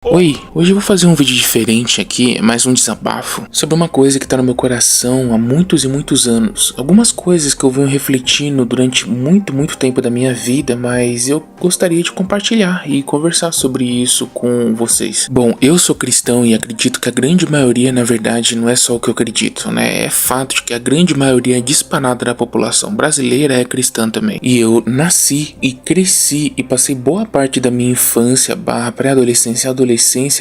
Oi, hoje eu vou fazer um vídeo diferente aqui, mais um desabafo, sobre uma coisa que tá no meu coração há muitos e muitos anos. Algumas coisas que eu venho refletindo durante muito tempo da minha vida, mas eu gostaria de compartilhar e conversar sobre isso com vocês. Bom, eu sou cristão e acredito que a grande maioria, na verdade, não é só o que eu acredito, né? É fato de que a grande maioria disparada da população brasileira é cristã também. E eu nasci e cresci e passei boa parte da minha infância, pré-adolescência e adolescência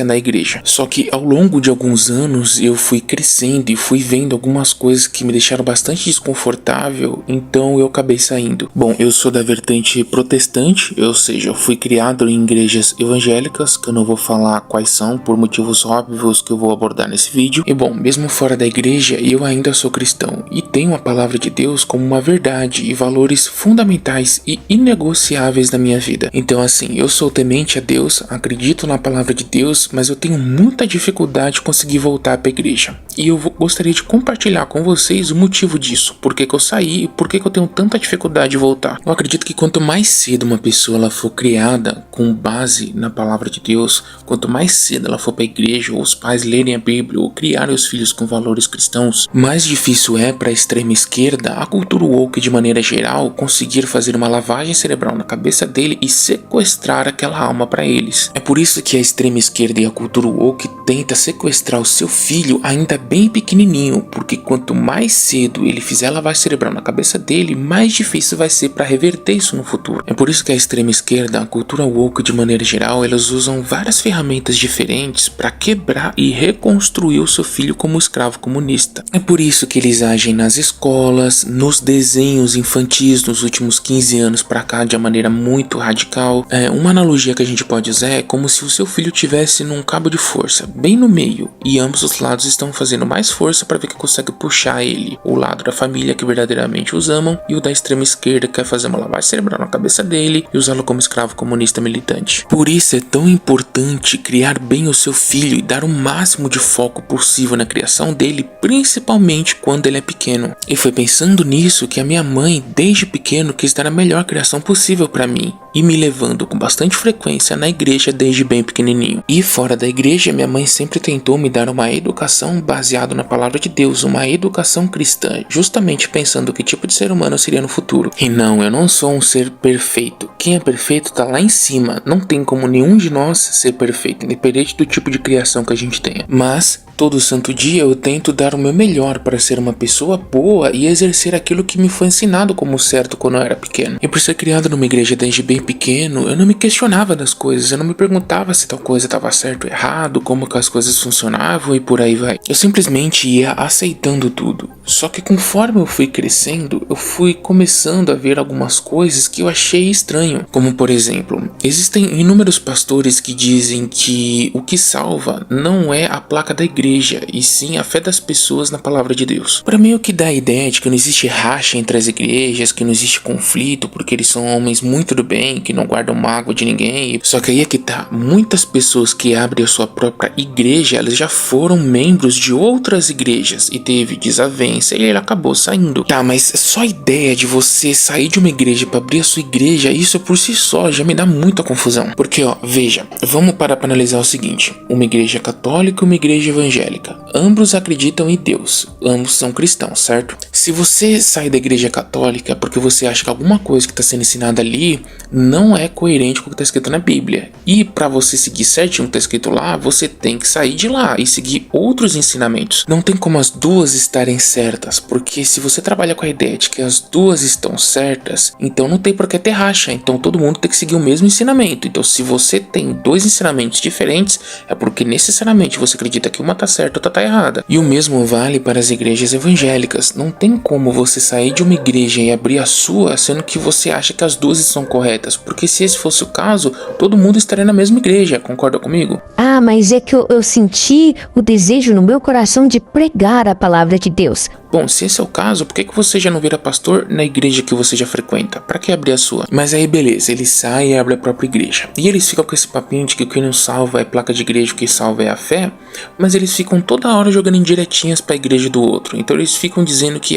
na igreja. Só que ao longo de alguns anos eu fui crescendo e fui vendo algumas coisas que me deixaram bastante desconfortável, então eu acabei saindo. Bom, eu sou da vertente protestante, ou seja, eu fui criado em igrejas evangélicas, que eu não vou falar quais são, por motivos óbvios que eu vou abordar nesse vídeo. E bom, mesmo fora da igreja, eu ainda sou cristão e tenho a palavra de Deus como uma verdade e valores fundamentais e inegociáveis na minha vida. Então assim, eu sou temente a Deus, acredito na palavra de Deus, mas eu tenho muita dificuldade de conseguir voltar para a igreja. E eu gostaria de compartilhar com vocês o motivo disso, por que eu saí e por que eu tenho tanta dificuldade de voltar. Eu acredito que quanto mais cedo uma pessoa ela for criada com base na palavra de Deus, quanto mais cedo ela for para a igreja, ou os pais lerem a Bíblia, ou criarem os filhos com valores cristãos, mais difícil é para a extrema esquerda, a cultura woke de maneira geral, conseguir fazer uma lavagem cerebral na cabeça dele e sequestrar aquela alma para eles. É por isso que a extrema esquerda e a cultura woke tenta sequestrar o seu filho ainda bem pequenininho, porque quanto mais cedo ele fizer lavagem cerebral na cabeça dele, mais difícil vai ser para reverter isso no futuro. É por isso que a extrema esquerda, a cultura woke de maneira geral, elas usam várias ferramentas diferentes para quebrar e reconstruir o seu filho como escravo comunista. É por isso que eles agem nas escolas, nos desenhos infantis nos últimos 15 anos para cá de uma maneira muito radical. Uma analogia que a gente pode usar é como se o seu filho tivesse num cabo de força, bem no meio, e ambos os lados estão fazendo mais força para ver que consegue puxar ele. O lado da família que verdadeiramente os amam e o da extrema esquerda que quer fazer uma lavagem cerebral na cabeça dele e usá-lo como escravo comunista militante. Por isso é tão importante criar bem o seu filho e dar o máximo de foco possível na criação dele, principalmente quando ele é pequeno. E foi pensando nisso que a minha mãe, desde pequeno, quis dar a melhor criação possível para mim e me levando com bastante frequência na igreja desde bem pequenininho. E fora da igreja, minha mãe sempre tentou me dar uma educação baseada na palavra de Deus, uma educação cristã, justamente pensando que tipo de ser humano eu seria no futuro. E não, eu não sou um ser perfeito. Quem é perfeito tá lá em cima. Não tem como nenhum de nós ser perfeito, independente do tipo de criação que a gente tenha. Mas todo santo dia eu tento dar o meu melhor para ser uma pessoa boa e exercer aquilo que me foi ensinado como certo quando eu era pequeno. E por ser criado numa igreja desde bem pequeno, eu não me questionava das coisas, eu não me perguntava se tal coisa estava certo ou errado, como que as coisas funcionavam e por aí vai. Eu simplesmente ia aceitando tudo. Só que conforme eu fui crescendo, eu fui começando a ver algumas coisas que eu achei estranho. Como por exemplo, existem inúmeros pastores que dizem que o que salva não é a placa da igreja, e sim a fé das pessoas na palavra de Deus. Para mim o que dá a ideia de que não existe racha entre as igrejas, que não existe conflito porque eles são homens muito do bem, que não guardam mágoa de ninguém. Só que aí é que tá, muitas pessoas que abrem a sua própria igreja, elas já foram membros de outras igrejas e teve desavença e ele acabou saindo. Tá, mas só a ideia de você sair de uma igreja para abrir a sua igreja, isso por si só já me dá muita confusão. Porque ó, veja, vamos parar para analisar o seguinte: uma igreja católica e uma igreja evangélica, ambos acreditam em Deus, ambos são cristãos, certo? Se você sai da igreja católica porque você acha que alguma coisa que está sendo ensinada ali não é coerente com o que está escrito na Bíblia, e para você seguir certinho o que está escrito lá, você tem que sair de lá e seguir outros ensinamentos. Não tem como as duas estarem certas, porque se você trabalha com a ideia de que as duas estão certas, então não tem por que ter racha, então todo mundo tem que seguir o mesmo ensinamento. Então se você tem dois ensinamentos diferentes, é porque necessariamente você acredita que uma tá certa e outra tá errada. E o mesmo vale para as igrejas evangélicas. Não tem como você sair de uma igreja e abrir a sua, sendo que você acha que as duas estão corretas, porque se esse fosse o caso, todo mundo estaria na mesma igreja, concorda comigo? Ah, mas é que eu senti o desejo no meu coração de pregar a palavra de Deus. Bom, se esse é o caso, por que você já não vira pastor na igreja que você já frequenta? Pra que abrir a sua? Mas aí beleza, ele sai e abre a própria igreja. E eles ficam com esse papinho de que o que não salva é placa de igreja, o que salva é a fé. Mas eles ficam toda hora jogando indiretinhas pra igreja do outro. Então eles ficam dizendo que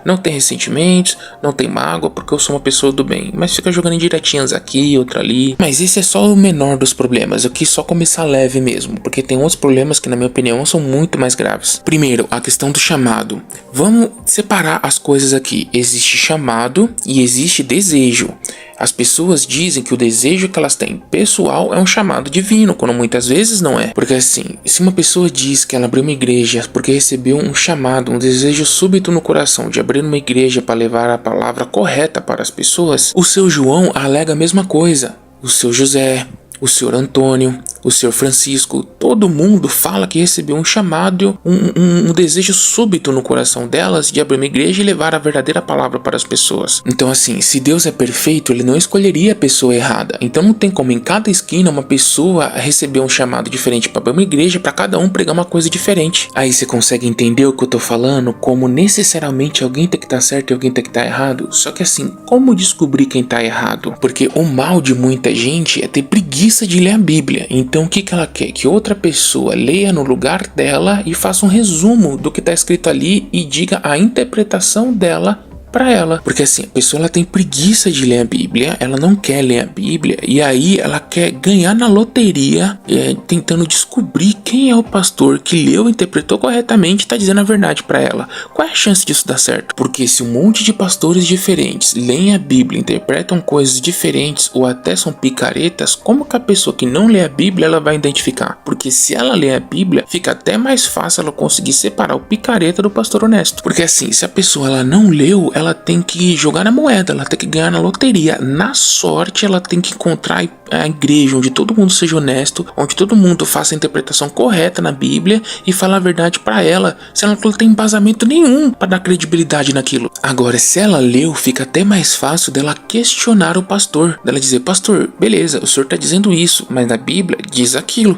não tem ressentimentos, não tem mágoa porque eu sou uma pessoa do bem. Mas fica jogando indiretinhas aqui, outra ali. Mas esse é só o menor dos problemas. Eu quis só começar leve mesmo, porque tem outros problemas que, na minha opinião, são muito mais graves. Primeiro, a questão do chamado. Vamos separar as coisas aqui. Existe chamado e existe desejo. As pessoas dizem que o desejo que elas têm pessoal é um chamado divino, quando muitas vezes não é. Porque assim, se uma pessoa diz que ela abriu uma igreja porque recebeu um chamado, um desejo súbito no coração de abrir uma igreja para levar a palavra correta para as pessoas, o seu João alega a mesma coisa. O seu José, o senhor Antônio, o senhor Francisco, todo mundo fala que recebeu um chamado, um desejo súbito no coração delas de abrir uma igreja e levar a verdadeira palavra para as pessoas. Então assim, se Deus é perfeito, ele não escolheria a pessoa errada. Então não tem como em cada esquina uma pessoa receber um chamado diferente para abrir uma igreja, para cada um pregar uma coisa diferente. Aí você consegue entender o que eu tô falando? Como necessariamente alguém tem que estar certo e alguém tem que estar errado? Só que assim, como descobrir quem tá errado? Porque o mal de muita gente é ter preguiça de ler a Bíblia. Então o que ela quer? Que outra pessoa leia no lugar dela e faça um resumo do que está escrito ali e diga a interpretação dela para ela. Porque assim, a pessoa ela tem preguiça de ler a Bíblia, ela não quer ler a Bíblia e aí ela quer ganhar na loteria tentando descobrir quem é o pastor que leu e interpretou corretamente e está dizendo a verdade para ela. Qual é a chance disso dar certo? Porque se um monte de pastores diferentes leem a Bíblia, interpretam coisas diferentes ou até são picaretas, como que a pessoa que não lê a Bíblia ela vai identificar? Porque se ela lê a Bíblia, fica até mais fácil ela conseguir separar o picareta do pastor honesto. Porque assim, se a pessoa ela não leu, ela tem que jogar na moeda, ela tem que ganhar na loteria. Na sorte, ela tem que encontrar a igreja onde todo mundo seja honesto, onde todo mundo faça a interpretação correta na Bíblia e fale a verdade para ela, se ela não tem embasamento nenhum para dar credibilidade naquilo. Agora, se ela leu, fica até mais fácil dela questionar o pastor, dela dizer: pastor, beleza, o senhor tá dizendo isso, mas na Bíblia diz aquilo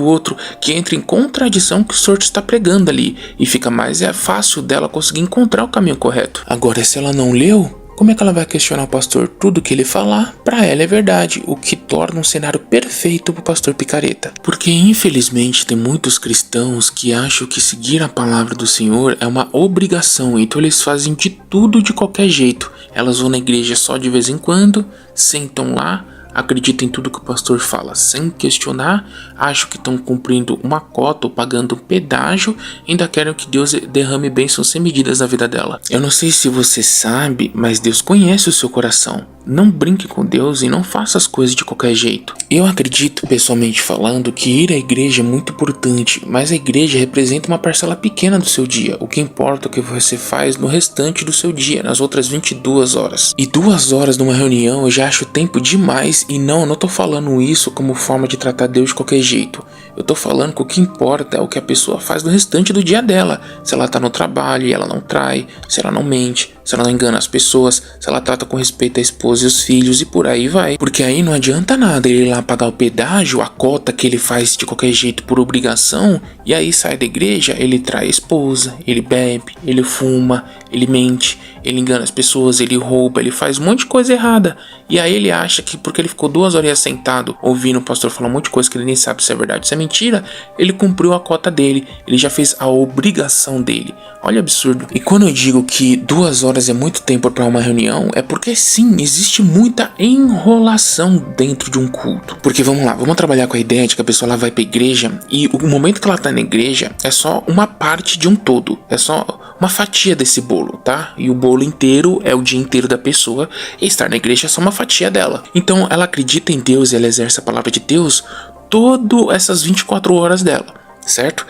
outro, que entra em contradição com o que o senhor está pregando ali, e fica mais fácil dela conseguir encontrar o caminho correto. Agora, se ela não leu, como é que ela vai questionar o pastor? Tudo que ele falar, pra ela é verdade, o que torna um cenário perfeito pro pastor picareta. Porque infelizmente tem muitos cristãos que acham que seguir a palavra do Senhor é uma obrigação, então eles fazem de tudo de qualquer jeito. Elas vão na igreja só de vez em quando, sentam lá, acreditam em tudo que o pastor fala sem questionar, acham que estão cumprindo uma cota ou pagando um pedágio, ainda querem que Deus derrame bênçãos sem medidas na vida dela. Eu não sei se você sabe, mas Deus conhece o seu coração. Não brinque com Deus e não faça as coisas de qualquer jeito. Eu acredito, pessoalmente falando, que ir à igreja é muito importante, mas a igreja representa uma parcela pequena do seu dia. O que importa é o que você faz no restante do seu dia, nas outras 22 horas. E 2 horas numa reunião eu já acho tempo demais, e não tô falando isso como forma de tratar Deus de qualquer jeito. Eu tô falando que o que importa é o que a pessoa faz no restante do dia dela. Se ela tá no trabalho e ela não trai, se ela não mente, se ela não engana as pessoas, se ela trata com respeito a esposa e os filhos e por aí vai. Porque aí não adianta nada ele ir lá pagar o pedágio, a cota que ele faz de qualquer jeito por obrigação, e aí sai da igreja, ele trai a esposa, ele bebe, ele fuma, ele mente, ele engana as pessoas, ele rouba, ele faz um monte de coisa errada. E aí ele acha que porque ele ficou 2 horas sentado ouvindo o pastor falar um monte de coisa que ele nem sabe se é verdade ou se é mentira, ele cumpriu a cota dele, ele já fez a obrigação dele. Olha o absurdo. E quando eu digo que 2 horas é muito tempo para uma reunião, é porque sim, existe muita enrolação dentro de um culto. Porque vamos lá, vamos trabalhar com a ideia de que a pessoa ela vai pra igreja e o momento que ela tá na igreja é só uma parte de um todo, é só uma fatia desse bolo, tá? E o bolo inteiro é o dia inteiro da pessoa, e estar na igreja é só uma fatia dela. Então ela acredita em Deus e ela exerce a palavra de Deus todas essas 24 horas dela, certo?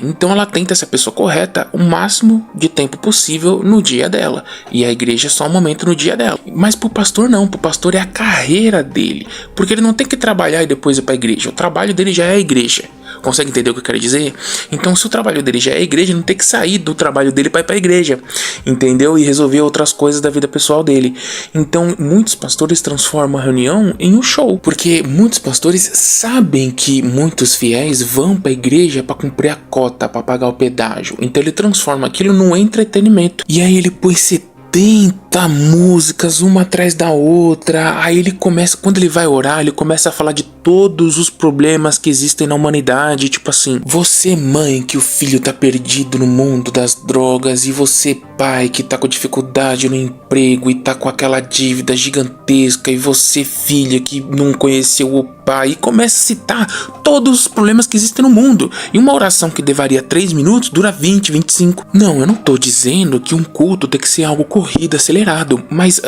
Então ela tenta ser a pessoa correta o máximo de tempo possível no dia dela, e a igreja é só um momento no dia dela. Mas pro pastor não, pro pastor é a carreira dele, porque ele não tem que trabalhar e depois ir pra igreja, o trabalho dele já é a igreja. Consegue entender o que eu quero dizer? Então, se o trabalho dele já é a igreja, ele não tem que sair do trabalho dele para ir para a igreja, entendeu? E resolver outras coisas da vida pessoal dele. Então, muitos pastores transformam a reunião em um show, porque muitos pastores sabem que muitos fiéis vão para a igreja para cumprir a cota, para pagar o pedágio. Então, ele transforma aquilo num entretenimento. E aí ele põe 70 botar músicas uma atrás da outra. Aí ele começa, quando ele vai orar, ele começa a falar de todos os problemas que existem na humanidade. Tipo assim, você mãe que o filho tá perdido no mundo das drogas, e você pai que tá com dificuldade no emprego e tá com aquela dívida gigantesca, e você filha que não conheceu o pai, e começa a citar todos os problemas que existem no mundo. E uma oração que levaria 3 minutos dura 20, 25. Não, eu não tô dizendo que um culto tem que ser algo corrido, acelerado, mas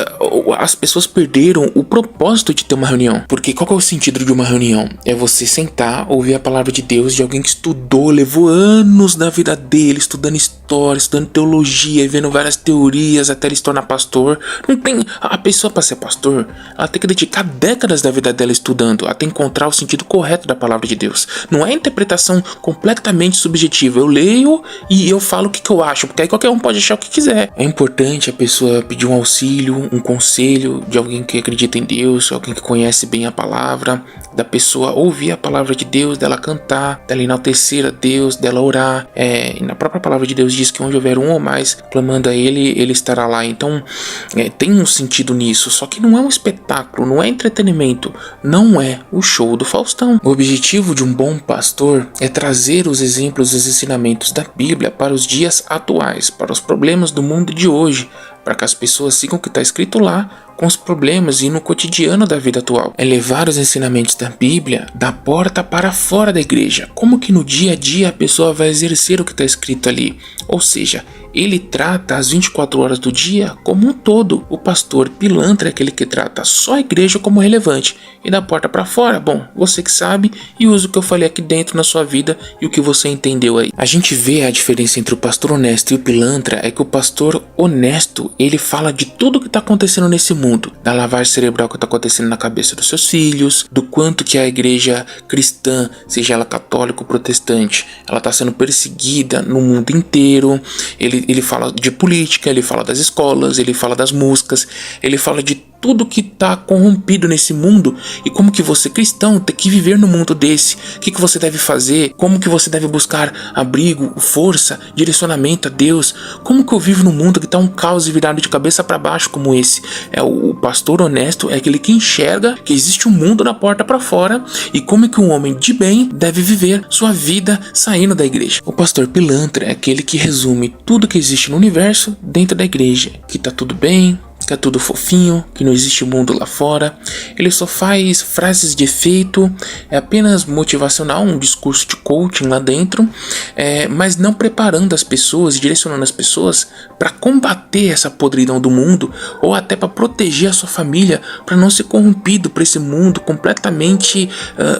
as pessoas perderam o propósito de ter uma reunião. Porque qual que é o sentido de uma reunião? É você sentar, ouvir a palavra de Deus de alguém que estudou, levou anos da vida dele, estudando história, estudando teologia, vendo várias teorias até ele se tornar pastor. Não tem, a pessoa para ser pastor, ela tem que dedicar décadas da vida dela estudando até encontrar o sentido correto da palavra de Deus. Não é interpretação completamente subjetiva. Eu leio e eu falo o que eu acho, porque aí qualquer um pode achar o que quiser. É importante a pessoa pedir um auxílio, um conselho de alguém que acredita em Deus, alguém que conhece bem a palavra, da pessoa ouvir a palavra de Deus, dela cantar, dela enaltecer a Deus, dela orar. E na própria palavra de Deus diz que onde houver um ou mais clamando a Ele, Ele estará lá. Então tem um sentido nisso, só que não é um espetáculo, não é entretenimento, não é o show do Faustão. O objetivo de um bom pastor é trazer os exemplos e os ensinamentos da Bíblia para os dias atuais, para os problemas do mundo de hoje, para que as pessoas sigam o que está escrito lá com os problemas e no cotidiano da vida atual. É levar os ensinamentos da Bíblia da porta para fora da igreja. Como que no dia a dia a pessoa vai exercer o que está escrito ali? Ou seja, ele trata as 24 horas do dia como um todo. O pastor pilantra é aquele que trata só a igreja como relevante. E da porta para fora, bom, você que sabe e usa o que eu falei aqui dentro na sua vida e o que você entendeu aí. A gente vê a diferença entre o pastor honesto e o pilantra é que o pastor honesto, ele fala de tudo que está acontecendo nesse mundo. Da lavagem cerebral que está acontecendo na cabeça dos seus filhos, do quanto que a igreja cristã, seja ela católica ou protestante, ela está sendo perseguida no mundo inteiro. Ele fala de política, ele fala das escolas, ele fala das músicas, ele fala de tudo que está corrompido nesse mundo e como que você cristão tem que viver no mundo desse, o que você deve fazer, como que você deve buscar abrigo, força, direcionamento a Deus, como que eu vivo no mundo que está um caos e virado de cabeça para baixo como esse. O pastor honesto é aquele que enxerga que existe um mundo na porta para fora e como que um homem de bem deve viver sua vida saindo da igreja. O pastor pilantra é aquele que resume tudo que existe no universo dentro da igreja, que tá tudo bem, que é tudo fofinho, que não existe mundo lá fora. Ele só faz frases de efeito, é apenas motivacional, um discurso de coaching lá dentro, mas não preparando as pessoas e direcionando as pessoas para combater essa podridão do mundo ou até para proteger a sua família para não ser corrompido por esse mundo completamente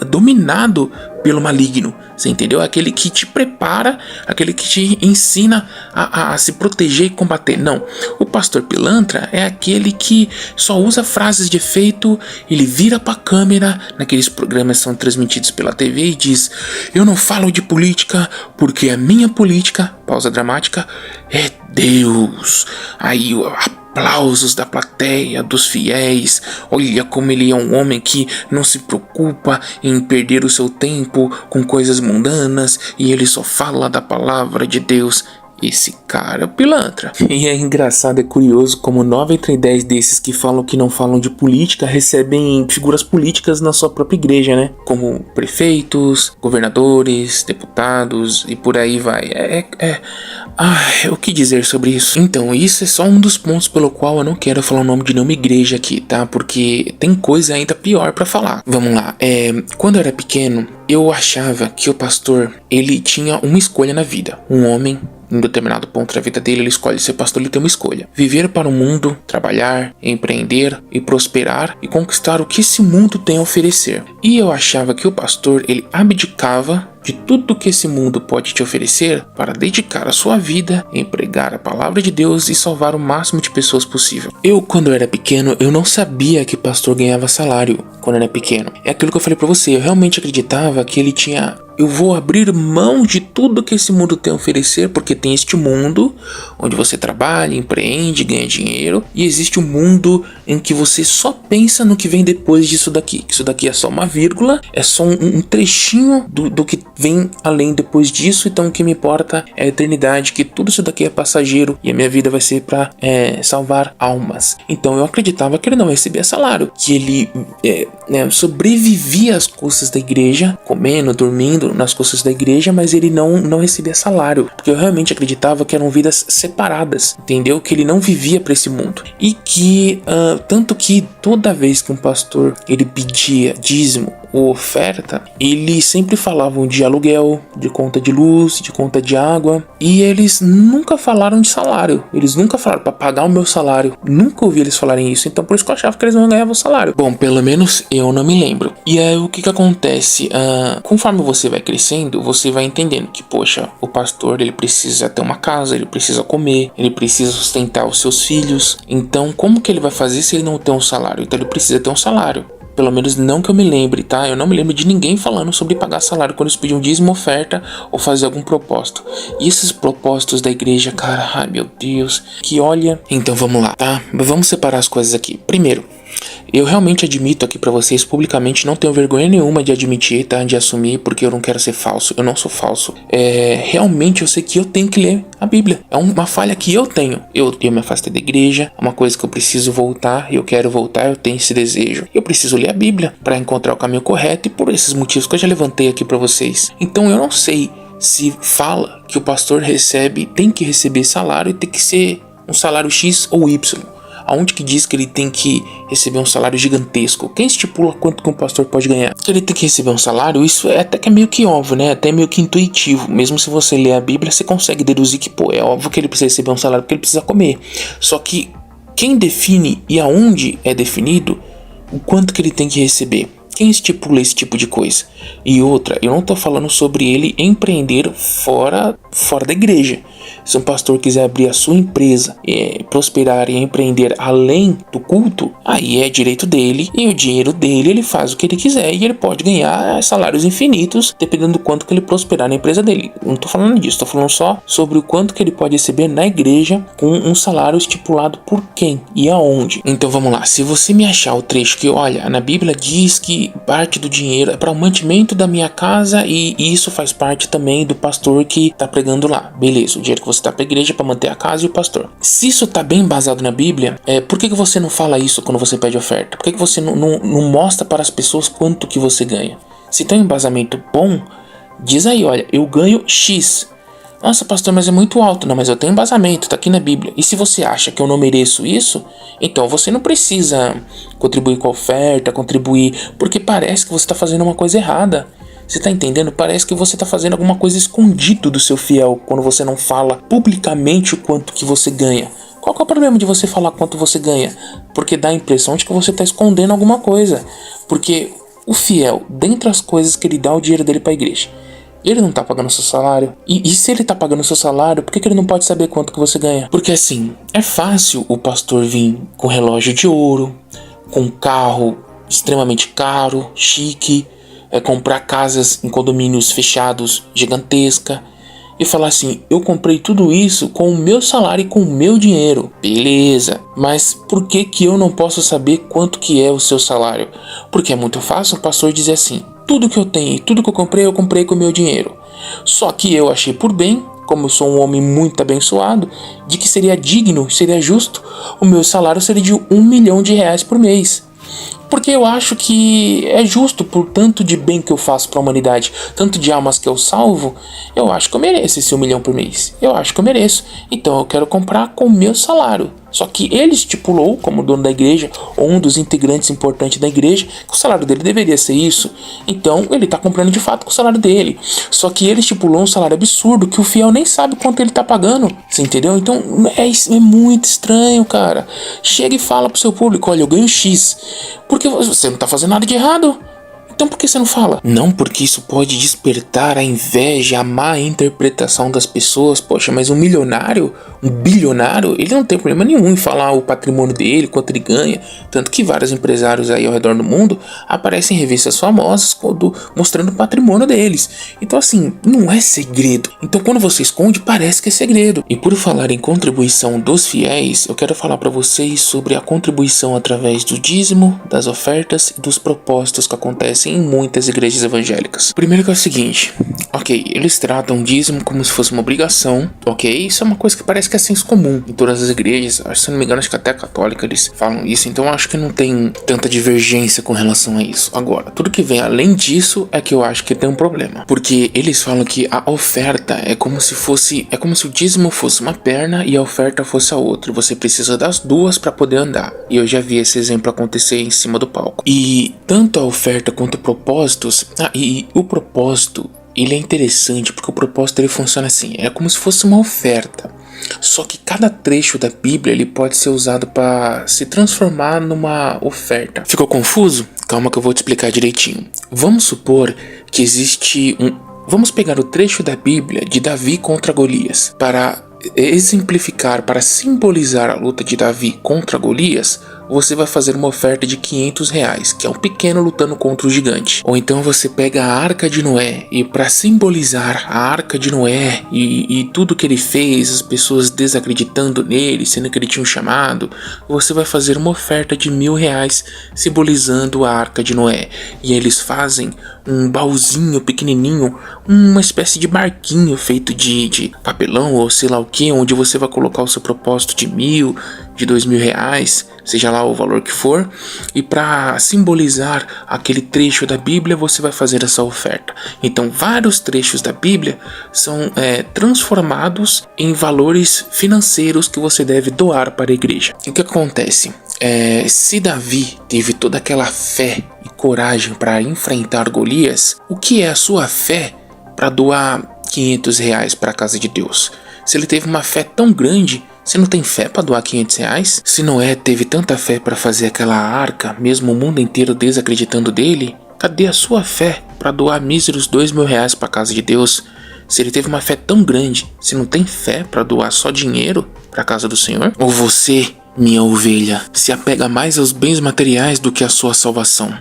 dominado pelo maligno. Você entendeu? Aquele que te prepara, aquele que te ensina a se proteger e combater. Não, o pastor pilantra é aquele que só usa frases de efeito, ele vira pra câmera, naqueles programas que são transmitidos pela TV e diz: eu não falo de política porque a minha política, pausa dramática, é Deus. Aí aplausos da plateia, dos fiéis. Olha como ele é um homem que não se preocupa em perder o seu tempo com coisas mundanas e ele só fala da palavra de Deus. Esse cara é o pilantra. E é engraçado, é curioso como 9 entre 10 desses que falam que não falam de política recebem figuras políticas na sua própria igreja, né? Como prefeitos, governadores, deputados e por aí vai. O que dizer sobre isso? Então, isso é só um dos pontos pelo qual eu não quero falar o nome de nenhuma igreja aqui, tá? Porque tem coisa ainda pior pra falar. Vamos lá. Quando eu era pequeno, eu achava que o pastor, ele tinha uma escolha na vida. Um homem, em determinado ponto da vida dele, ele escolhe ser pastor, ele tem uma escolha: viver para o mundo, trabalhar, empreender e prosperar e conquistar o que esse mundo tem a oferecer. E eu achava que o pastor, ele abdicava de tudo que esse mundo pode te oferecer para dedicar a sua vida em pregar a palavra de Deus e salvar o máximo de pessoas possível. Quando eu era pequeno, eu não sabia que pastor ganhava salário quando eu era pequeno. É aquilo que eu falei pra você, eu realmente acreditava que ele tinha eu vou abrir mão de tudo que esse mundo tem a oferecer, porque tem este mundo onde você trabalha, empreende, ganha dinheiro, e existe um mundo em que você só pensa no que vem depois disso daqui, que isso daqui é só uma vírgula, é só um trechinho do que vem além depois disso. Então o que me importa é a eternidade, que tudo isso daqui é passageiro e a minha vida vai ser para salvar almas. Então eu acreditava que ele não recebia salário, que ele sobrevivia às custas da igreja, comendo, dormindo nas custas da igreja, mas ele não recebia salário, porque eu realmente acreditava que eram vidas separadas, entendeu? Que ele não vivia para esse mundo, e que tanto que toda vez que um pastor ele pedia dízimo ou oferta, eles sempre falavam de aluguel, de conta de luz, de conta de água, e eles nunca falaram de salário. Eles nunca falaram para pagar o meu salário. Nunca ouvi eles falarem isso. Então por isso que eu achava que eles não ganhavam salário. Bom, pelo menos eu não me lembro. E aí o que acontece? Conforme você vai crescendo, você vai entendendo que, poxa, o pastor ele precisa ter uma casa, ele precisa comer, ele precisa sustentar os seus filhos. Então como que ele vai fazer se ele não tem um salário? Então ele precisa ter um salário. Pelo menos não que eu me lembre, tá? Eu não me lembro de ninguém falando sobre pagar salário quando eles pediam dízimo, oferta ou fazer algum propósito. E esses propósitos da igreja, cara, ai meu Deus, que olha... Então vamos lá, tá? Vamos separar as coisas aqui. Primeiro, eu realmente admito aqui pra vocês publicamente, não tenho vergonha nenhuma de admitir, tá? De assumir, porque eu não quero ser falso. Eu não sou falso. Realmente eu sei que eu tenho que ler a Bíblia. É uma falha que eu tenho. Eu me afastei da igreja, é uma coisa que eu preciso voltar, eu quero voltar, eu tenho esse desejo. Eu preciso ler a Bíblia pra encontrar o caminho correto, e por esses motivos que eu já levantei aqui pra vocês. Então eu não sei se fala que o pastor tem que receber salário e tem que ser um salário X ou Y. Aonde que diz que ele tem que receber um salário gigantesco? Quem estipula quanto que um pastor pode ganhar? Que ele tem que receber um salário, isso é até que é meio que óbvio, né? Até meio que intuitivo. Mesmo se você ler a Bíblia, você consegue deduzir que, é óbvio que ele precisa receber um salário porque ele precisa comer. Só que quem define e aonde é definido o quanto que ele tem que receber? Quem estipula esse tipo de coisa? E outra, eu não tô falando sobre ele empreender fora da igreja. Se um pastor quiser abrir a sua empresa, prosperar e empreender além do culto, aí é direito dele, e o dinheiro dele ele faz o que ele quiser, e ele pode ganhar salários infinitos, dependendo do quanto que ele prosperar na empresa dele. Não tô falando disso, tô falando só sobre o quanto que ele pode receber na igreja, com um salário estipulado por quem e aonde. Então vamos lá, se você me achar o trecho que, olha, na Bíblia diz que parte do dinheiro é para o mantimento da minha casa, e isso faz parte também do pastor que tá pregando lá, beleza, o dinheiro que você dá pra igreja para manter a casa e o pastor. Se isso tá bem embasado na Bíblia, por que você não fala isso quando você pede oferta? Por que você não mostra para as pessoas quanto que você ganha? Se tem um embasamento bom, diz aí, olha, eu ganho X. Nossa, pastor, mas é muito alto. Não, mas eu tenho embasamento, tá aqui na Bíblia. E se você acha que eu não mereço isso, então você não precisa contribuir com a oferta, porque parece que você tá fazendo uma coisa errada. Você tá entendendo? Parece que você tá fazendo alguma coisa escondido do seu fiel quando você não fala publicamente o quanto que você ganha. Qual que é o problema de você falar quanto você ganha? Porque dá a impressão de que você tá escondendo alguma coisa. Porque o fiel, dentre as coisas que ele dá o dinheiro dele pra igreja, ele não tá pagando seu salário. E se ele tá pagando seu salário, por que ele não pode saber quanto que você ganha? Porque assim, é fácil o pastor vir com relógio de ouro, com um carro extremamente caro, chique, comprar casas em condomínios fechados gigantesca e falar assim, eu comprei tudo isso com o meu salário e com o meu dinheiro. Beleza, mas por que eu não posso saber quanto que é o seu salário? Porque é muito fácil o pastor dizer assim, tudo que eu tenho, tudo que eu comprei com o meu dinheiro. Só que eu achei por bem, como eu sou um homem muito abençoado, de que seria digno, seria justo, o meu salário seria de R$1 milhão por mês. Porque eu acho que é justo, por tanto de bem que eu faço para a humanidade, tanto de almas que eu salvo, eu acho que eu mereço esse 1 milhão por mês. Eu acho que eu mereço. Então eu quero comprar com o meu salário. Só que ele estipulou, como dono da igreja, ou um dos integrantes importantes da igreja, que o salário dele deveria ser isso. Então ele está comprando de fato com o salário dele. Só que ele estipulou um salário absurdo que o fiel nem sabe quanto ele está pagando. Você entendeu? Então é muito estranho, cara. Chega e fala pro seu público, olha, eu ganho X. Porque você não está fazendo nada de errado. Então por que você não fala? Não, porque isso pode despertar a inveja, a má interpretação das pessoas. Poxa, mas um milionário, um bilionário, ele não tem problema nenhum em falar o patrimônio dele, quanto ele ganha. Tanto que vários empresários aí ao redor do mundo aparecem em revistas famosas mostrando o patrimônio deles. Então assim, não é segredo. Então quando você esconde, parece que é segredo. E por falar em contribuição dos fiéis, eu quero falar para vocês sobre a contribuição através do dízimo, das ofertas e dos propósitos que acontecem em muitas igrejas evangélicas. Primeiro que é o seguinte, ok, eles tratam o dízimo como se fosse uma obrigação, ok? Isso é uma coisa que parece que é senso comum em todas as igrejas, se não me engano, acho que até a católica eles falam isso, então acho que não tem tanta divergência com relação a isso. Agora, tudo que vem além disso é que eu acho que tem um problema, porque eles falam que a oferta é como se o dízimo fosse uma perna e a oferta fosse a outra, você precisa das duas para poder andar, e eu já vi esse exemplo acontecer em cima do palco. E tanto a oferta quanto propósitos, e o propósito, ele é interessante porque o propósito ele funciona assim, é como se fosse uma oferta, só que cada trecho da Bíblia ele pode ser usado para se transformar numa oferta. Ficou confuso? Calma que eu vou te explicar direitinho. Vamos supor que vamos pegar o trecho da Bíblia de Davi contra Golias para exemplificar, para simbolizar a luta de Davi contra Golias. Você vai fazer uma oferta de R$500, que é um pequeno lutando contra o gigante. Ou então você pega a Arca de Noé, e para simbolizar a Arca de Noé e tudo que ele fez, as pessoas desacreditando nele, sendo que ele tinha um chamado, você vai fazer uma oferta de R$1.000, simbolizando a Arca de Noé. E eles fazem um baúzinho pequenininho, uma espécie de barquinho feito de papelão ou sei lá o que, onde você vai colocar o seu propósito de R$1.000, de R$2.000, seja lá o valor que for, e para simbolizar aquele trecho da Bíblia você vai fazer essa oferta. Então vários trechos da Bíblia são transformados em valores financeiros que você deve doar para a igreja. E o que acontece? Se Davi teve toda aquela fé e coragem para enfrentar Golias, o que é a sua fé para doar R$500 para a casa de Deus? Se ele teve uma fé tão grande, você não tem fé para doar R$500? Se Noé teve tanta fé para fazer aquela arca, mesmo o mundo inteiro desacreditando dele, cadê a sua fé para doar míseros R$2.000 para a casa de Deus? Se ele teve uma fé tão grande, você não tem fé para doar só dinheiro para a casa do Senhor? Ou você, minha ovelha, se apega mais aos bens materiais do que à sua salvação?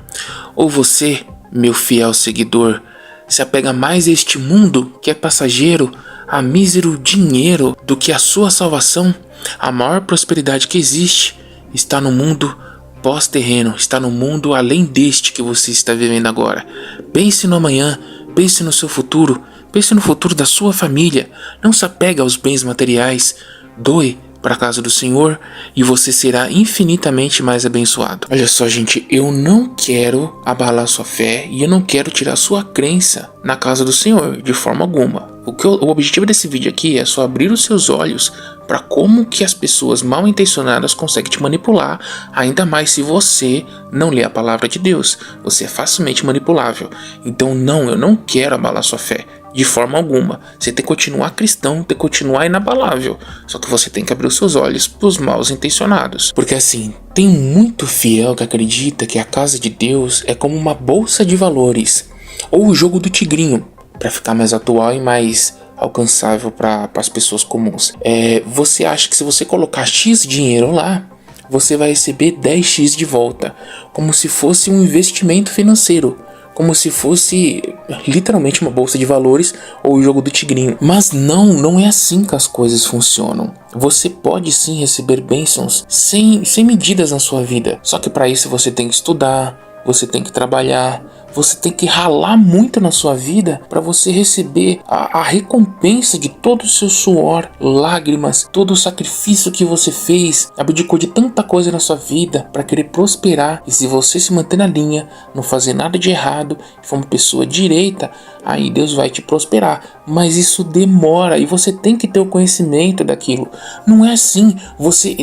Ou você, meu fiel seguidor, se apega mais a este mundo que é passageiro, a mísero dinheiro, do que a sua salvação? A maior prosperidade que existe está no mundo pós-terreno, está no mundo além deste que você está vivendo agora. Pense no amanhã, pense no seu futuro, pense no futuro da sua família. Não se apega aos bens materiais, doe para a casa do Senhor e você será infinitamente mais abençoado. Olha só, gente, eu não quero abalar sua fé e eu não quero tirar sua crença na casa do Senhor de forma alguma. O objetivo desse vídeo aqui é só abrir os seus olhos para como que as pessoas mal intencionadas conseguem te manipular, ainda mais se você não lê a palavra de Deus. Você é facilmente manipulável. Então não, eu não quero abalar sua fé de forma alguma. Você tem que continuar cristão, tem que continuar inabalável. Só que você tem que abrir os seus olhos para os mal intencionados. Porque assim, tem muito fiel que acredita que a casa de Deus é como uma bolsa de valores, ou o jogo do tigrinho, para ficar mais atual e mais alcançável para as pessoas comuns. Você acha que se você colocar X dinheiro lá, você vai receber 10x de volta, como se fosse um investimento financeiro, como se fosse literalmente uma bolsa de valores ou o jogo do tigrinho. Mas não é assim que as coisas funcionam. Você pode sim receber bênçãos sem medidas na sua vida, só que para isso você tem que estudar, você tem que trabalhar, você tem que ralar muito na sua vida para você receber a recompensa de todo o seu suor, lágrimas, todo o sacrifício que você fez, abdicou de tanta coisa na sua vida para querer prosperar. E se você se manter na linha, não fazer nada de errado, for uma pessoa direita, aí Deus vai te prosperar. Mas isso demora e você tem que ter o conhecimento daquilo. Não é assim, você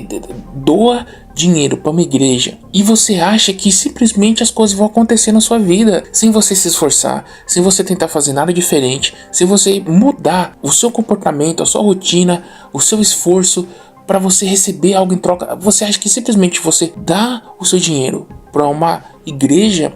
doa dinheiro para uma igreja e você acha que simplesmente as coisas vão acontecer na sua vida sem você se esforçar, sem você tentar fazer nada diferente, sem você mudar o seu comportamento, a sua rotina, o seu esforço para você receber algo em troca. Você acha que simplesmente você dá o seu dinheiro para uma igreja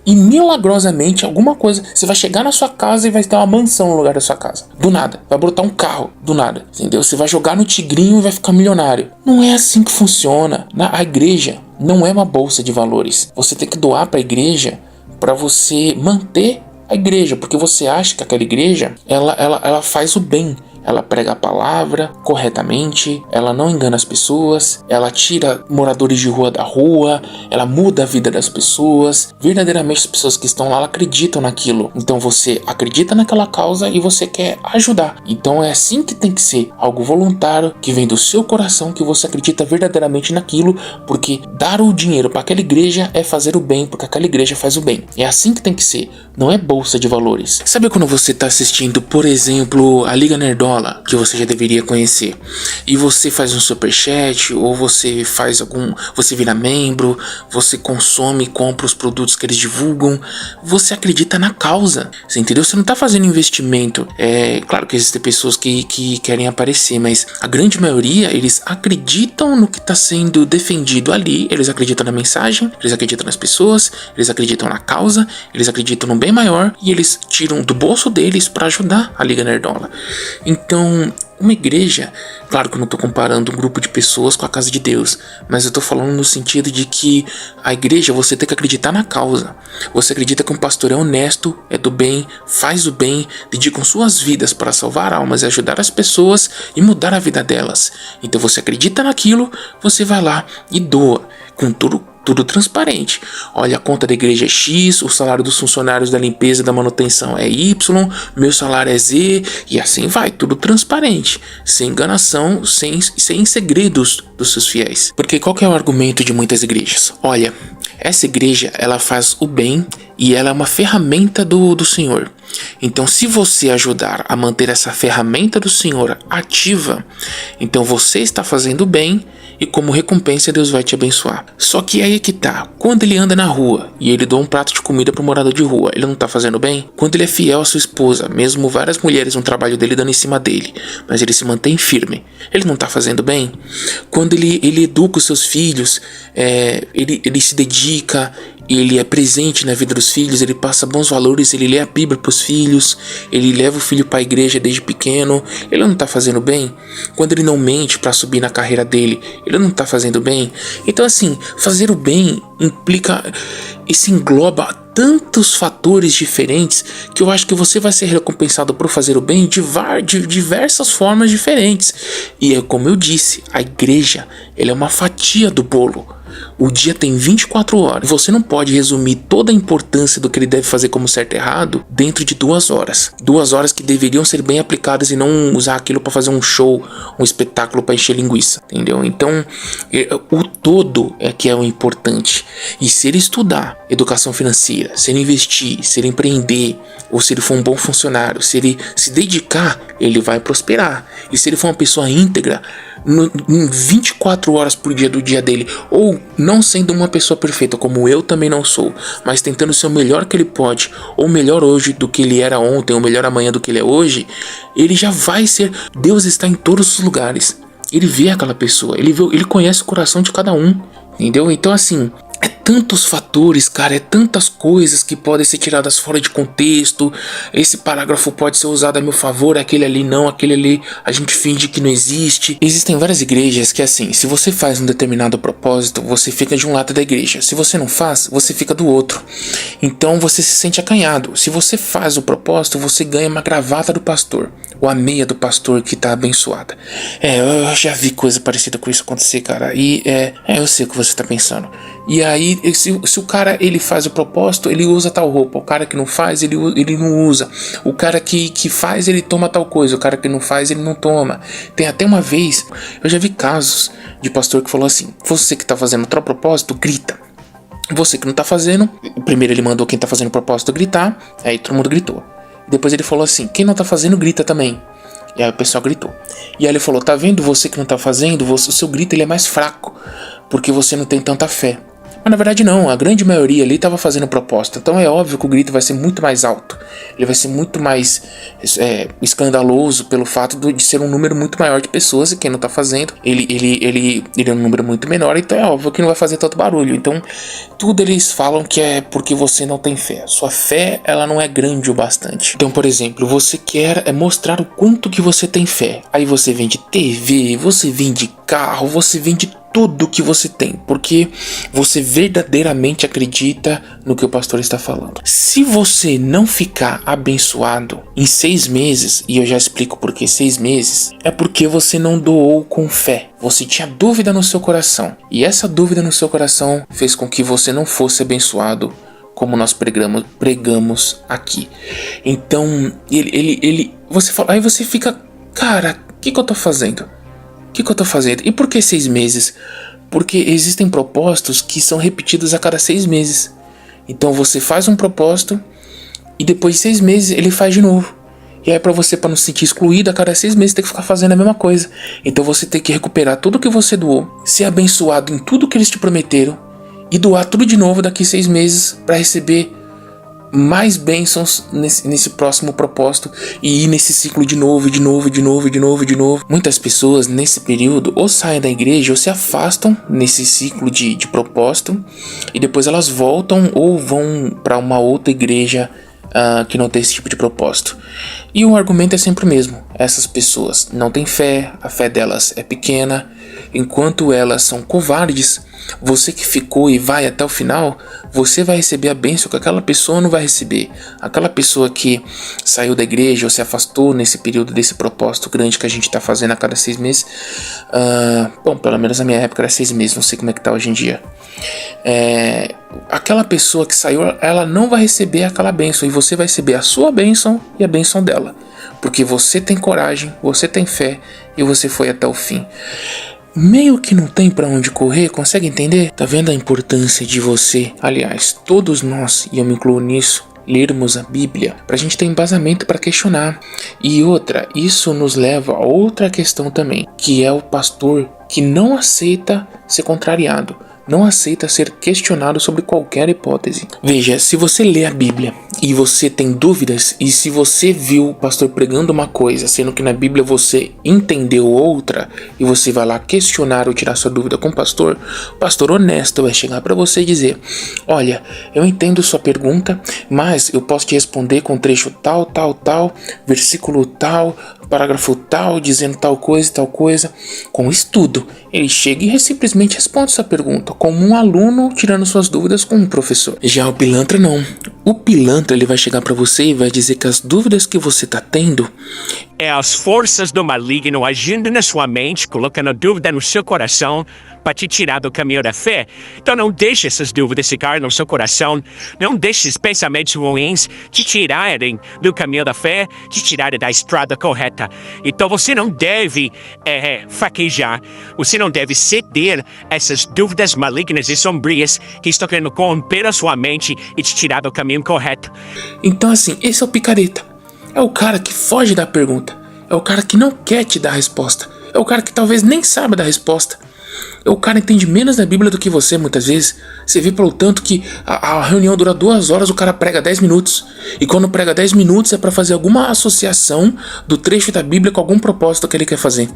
e milagrosamente alguma coisa, você vai chegar na sua casa e vai ter uma mansão no lugar da sua casa, do nada, vai brotar um carro, do nada, entendeu? Você vai jogar no tigrinho e vai ficar milionário. Não é assim que funciona. A igreja não é uma bolsa de valores. Você tem que doar para a igreja para você manter a igreja, porque você acha que aquela igreja ela faz o bem. Ela prega a palavra corretamente, ela não engana as pessoas, ela tira moradores de rua da rua, ela muda a vida das pessoas. Verdadeiramente as pessoas que estão lá acreditam naquilo. Então você acredita naquela causa e você quer ajudar. Então é assim que tem que ser, algo voluntário, que vem do seu coração, que você acredita verdadeiramente naquilo, porque dar o dinheiro para aquela igreja é fazer o bem, porque aquela igreja faz o bem. É assim que tem que ser, não é bolsa de valores. Sabe quando você está assistindo, por exemplo, a Liga Nerdola, que você já deveria conhecer, e você faz um superchat, ou você faz você vira membro, você consome, compra os produtos que eles divulgam, você acredita na causa, você entendeu? Você não tá fazendo investimento. É claro que existem pessoas que querem aparecer, mas a grande maioria, eles acreditam no que está sendo defendido ali, eles acreditam na mensagem, eles acreditam nas pessoas, eles acreditam na causa, eles acreditam no bem maior, e eles tiram do bolso deles para ajudar a Liga Nerdola. Então, uma igreja, claro que eu não estou comparando um grupo de pessoas com a casa de Deus, mas eu estou falando no sentido de que a igreja, você tem que acreditar na causa. Você acredita que um pastor é honesto, é do bem, faz o bem, dedicam suas vidas para salvar almas e ajudar as pessoas e mudar a vida delas. Então você acredita naquilo, você vai lá e doa com tudo transparente. Olha, a conta da igreja é X, o salário dos funcionários da limpeza e da manutenção é Y, meu salário é Z, e assim vai, tudo transparente, sem enganação, sem segredos dos seus fiéis. Porque qual que é o argumento de muitas igrejas? Olha, essa igreja, ela faz o bem e ela é uma ferramenta do Senhor. Então, se você ajudar a manter essa ferramenta do Senhor ativa, então você está fazendo bem e como recompensa Deus vai te abençoar. Só que aí é que tá, quando ele anda na rua e ele doa um prato de comida para o morador de rua, ele não tá fazendo bem? Quando ele é fiel à sua esposa, mesmo várias mulheres no trabalho dele dando em cima dele, mas ele se mantém firme, ele não tá fazendo bem? Quando ele educa os seus filhos, ele se dedica, ele é presente na vida dos filhos, ele passa bons valores, ele lê a Bíblia para os filhos, ele leva o filho para a igreja desde pequeno, ele não tá fazendo bem? Quando ele não mente para subir na carreira dele, ele não tá fazendo bem? Então assim, fazer o bem implica, isso engloba tantos fatores diferentes que eu acho que você vai ser recompensado por fazer o bem de diversas formas diferentes. E é como eu disse, a igreja, ela é uma fatia do bolo. O dia tem 24 horas. Você não pode resumir toda a importância do que ele deve fazer como certo e errado dentro de 2 horas. 2 horas que deveriam ser bem aplicadas e não usar aquilo para fazer um show, um espetáculo para encher linguiça, entendeu? Então, o todo é que é o importante. E se ele estudar educação financeira, se ele investir, se ele empreender, ou se ele for um bom funcionário, se ele se dedicar, ele vai prosperar. E se ele for uma pessoa íntegra, em 24 horas por dia do dia dele, ou não sendo uma pessoa perfeita, como eu também não sou, mas tentando ser o melhor que ele pode, ou melhor hoje do que ele era ontem, ou melhor amanhã do que ele é hoje, ele já vai ser. Deus está em todos os lugares, ele vê aquela pessoa, ele conhece o coração de cada um, entendeu? Então assim, é tantos fatores, cara, é tantas coisas que podem ser tiradas fora de contexto. Esse parágrafo pode ser usado a meu favor, aquele ali não, aquele ali a gente finge que não existe. Existem várias igrejas que assim, se você faz um determinado propósito, você fica de um lado da igreja. Se você não faz, você fica do outro. Então você se sente acanhado. Se você faz o propósito, você ganha uma gravata do pastor, ou a meia do pastor que tá abençoada. Eu já vi coisa parecida com isso acontecer, cara. E eu sei o que você tá pensando. E aí, se o cara ele faz o propósito, ele usa tal roupa. O cara que não faz, ele não usa. O cara que faz, ele toma tal coisa. O cara que não faz, ele não toma. Tem até uma vez, eu já vi casos de pastor que falou assim: você que tá fazendo tal propósito, grita. Você que não tá fazendo, primeiro ele mandou quem tá fazendo o propósito gritar, aí todo mundo gritou. Depois ele falou assim: quem não tá fazendo, grita também. E aí o pessoal gritou. E aí ele falou: tá vendo, você que não tá fazendo, o seu grito ele é mais fraco, porque você não tem tanta fé. Mas na verdade não, a grande maioria ali estava fazendo proposta. Então é óbvio que o grito vai ser muito mais alto. Ele vai ser muito mais escandaloso pelo fato de ser um número muito maior de pessoas, e quem não tá fazendo, ele é um número muito menor, então é óbvio que não vai fazer tanto barulho. Então tudo eles falam que é porque você não tem fé. Sua fé, ela não é grande o bastante. Então, por exemplo, você quer mostrar o quanto que você tem fé. Aí você vende TV, você vende carro, você vende tudo que você tem, porque você verdadeiramente acredita no que o pastor está falando. Se você não ficar abençoado em 6 meses, e eu já explico por que 6 meses, é porque você não doou com fé. Você tinha dúvida no seu coração, e essa dúvida no seu coração fez com que você não fosse abençoado como nós pregamos aqui. Então, você fala, aí você fica, cara, o que eu tô fazendo? O que eu tô fazendo? E por que 6 meses? Porque existem propósitos que são repetidos a cada 6 meses. Então você faz um propósito e depois de 6 meses ele faz de novo. E aí para não se sentir excluído, a cada 6 meses tem que ficar fazendo a mesma coisa. Então você tem que recuperar tudo que você doou, ser abençoado em tudo que eles te prometeram e doar tudo de novo daqui 6 meses para receber mais bênçãos nesse próximo propósito e ir nesse ciclo de novo. Muitas pessoas nesse período ou saem da igreja ou se afastam nesse ciclo de propósito, e depois elas voltam ou vão para uma outra igreja que não tem esse tipo de propósito. E o argumento é sempre o mesmo: essas pessoas não têm fé, a fé delas é pequena. Enquanto elas são covardes, você que ficou e vai até o final, você vai receber a bênção que aquela pessoa não vai receber. Aquela pessoa que saiu da igreja ou se afastou nesse período desse propósito grande que a gente está fazendo a cada 6 meses. Bom, pelo menos na minha época era 6 meses, não sei como é que tá hoje em dia. Aquela pessoa que saiu, ela não vai receber aquela bênção, e você vai receber a sua bênção e a bênção dela. Porque você tem coragem, você tem fé e você foi até o fim. Meio que não tem pra onde correr, consegue entender? Tá vendo a importância de você, aliás, todos nós, e eu me incluo nisso, lermos a Bíblia, pra gente ter embasamento pra questionar. E outra, isso nos leva a outra questão também, que é o pastor que não aceita ser contrariado, não aceita ser questionado sobre qualquer hipótese. Veja, se você lê a Bíblia e você tem dúvidas, e se você viu o pastor pregando uma coisa, sendo que na Bíblia você entendeu outra, e você vai lá questionar ou tirar sua dúvida com o pastor honesto vai chegar para você e dizer: olha, eu entendo sua pergunta, mas eu posso te responder com trecho tal, versículo tal, parágrafo tal, dizendo tal coisa, com estudo. Ele chega e simplesmente responde sua pergunta, como um aluno tirando suas dúvidas com um professor. Já o pilantra não. O pilantra, ele vai chegar pra você e vai dizer que as dúvidas que você tá tendo é as forças do maligno agindo na sua mente, colocando dúvida no seu coração para te tirar do caminho da fé. Então não deixe essas dúvidas ficar no seu coração. Não deixe esses pensamentos ruins te tirarem do caminho da fé, te tirarem da estrada correta. Então você não deve fraquejar. Você não deve ceder a essas dúvidas malignas e sombrias que estão querendo corromper a sua mente e te tirar do caminho correto. Então assim, esse é o picareta. É o cara que foge da pergunta. É o cara que não quer te dar a resposta. É o cara que talvez nem saiba da resposta. O cara entende menos da Bíblia do que você muitas vezes. Você vê pelo tanto que a reunião dura 2 horas, o cara prega 10 minutos. E quando prega 10 minutos é para fazer alguma associação do trecho da Bíblia com algum propósito que ele quer fazer.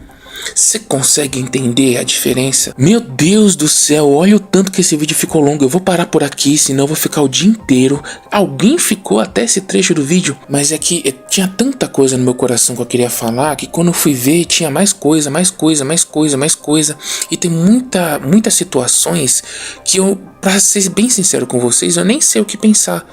Você consegue entender a diferença? Meu Deus do céu, olha o tanto que esse vídeo ficou longo. Eu vou parar por aqui, senão eu vou ficar o dia inteiro. Alguém ficou até esse trecho do vídeo? Mas é que tinha tanta coisa no meu coração que eu queria falar, que quando eu fui ver tinha mais coisa. E tem muitas situações que eu, pra ser bem sincero com vocês, eu nem sei o que pensar.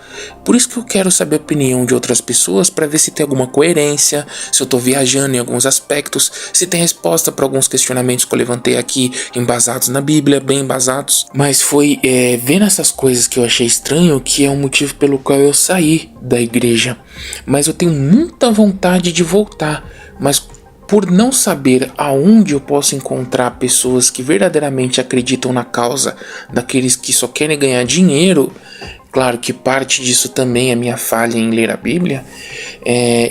Por isso que eu quero saber a opinião de outras pessoas, pra ver se tem alguma coerência, se eu tô viajando em alguns aspectos, se tem resposta para alguns questionamentos que eu levantei aqui, embasados na Bíblia, bem embasados. Mas foi vendo essas coisas que eu achei estranho, que é um motivo pelo qual eu saí da igreja. Mas eu tenho muita vontade de voltar, mas por não saber aonde eu posso encontrar pessoas que verdadeiramente acreditam na causa daqueles que só querem ganhar dinheiro, Claro que parte disso também é minha falha em ler a Bíblia.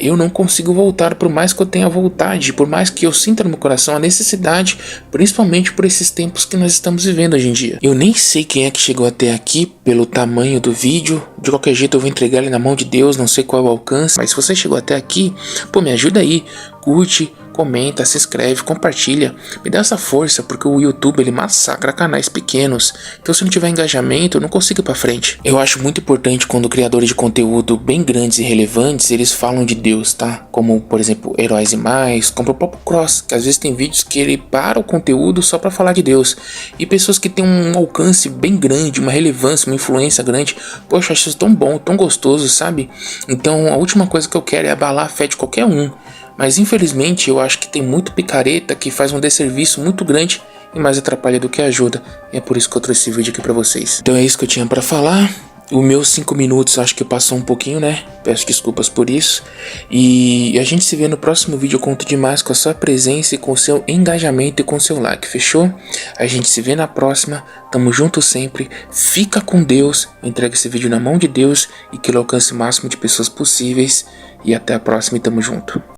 Eu não consigo voltar por mais que eu tenha vontade, por mais que eu sinta no meu coração a necessidade, principalmente por esses tempos que nós estamos vivendo hoje em dia. Eu nem sei quem é que chegou até aqui pelo tamanho do vídeo. De qualquer jeito eu vou entregar ele na mão de Deus, não sei qual é o alcance, mas se você chegou até aqui, pô, me ajuda aí, curte, comenta, se inscreve, compartilha, me dá essa força, porque o YouTube ele massacra canais pequenos, então se não tiver engajamento eu não consigo ir pra frente. Eu acho muito importante quando criadores de conteúdo bem grandes e relevantes, eles falam de Deus, tá? Como por exemplo Heróis e Mais, como o próprio Cross, que às vezes tem vídeos que ele para o conteúdo só pra falar de Deus, e pessoas que têm um alcance bem grande, uma relevância, uma influência grande, poxa, eu acho isso tão bom, tão gostoso, sabe? Então a última coisa que eu quero é abalar a fé de qualquer um. Mas infelizmente eu acho que tem muito picareta que faz um desserviço muito grande e mais atrapalha do que ajuda. E é por isso que eu trouxe esse vídeo aqui pra vocês. Então é isso que eu tinha pra falar. Os meus 5 minutos acho que passou um pouquinho, né? Peço desculpas por isso. E a gente se vê no próximo vídeo. Eu conto demais com a sua presença e com o seu engajamento e com o seu like, fechou? A gente se vê na próxima. Tamo junto sempre. Fica com Deus. Entrega esse vídeo na mão de Deus e que ele alcance o máximo de pessoas possíveis. E até a próxima e tamo junto.